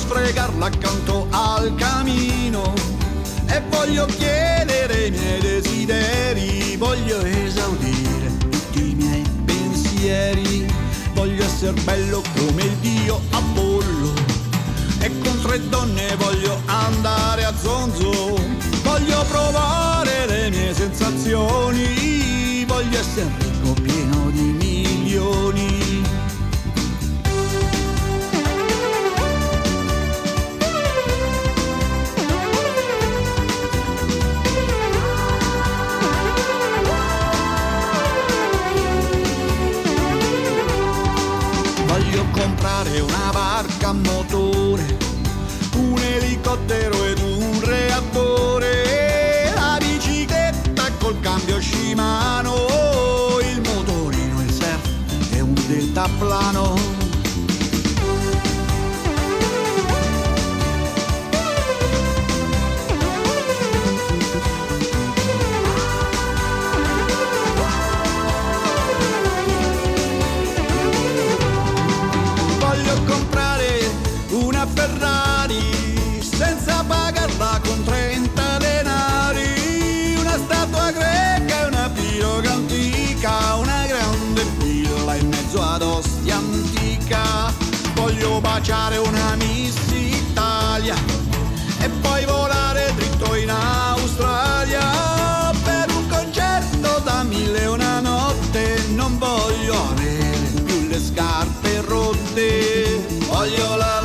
sfregarla accanto al camino e voglio chiedere i miei desideri, voglio esaudire tutti i miei pensieri, voglio essere bello come il dio Apollo e con 3 donne voglio andare a zonzo, voglio provare le mie sensazioni, voglio essere ricco pieno di milioni. Voglio comprare una barca a motore, un elicottero ed un reattore, la bicicletta col cambio Shimano, il motorino, il surf e un deltaplano. Voglio comprare una Ferrari senza pagarla con 30 denari, una statua greca e una piroga antica, una grande villa in mezzo ad Ostia antica. Voglio baciare una Miss Italia e poi volare dritto in Australia per un concerto da 1001 notte. Non voglio avere più le scarpe rotte, voglio la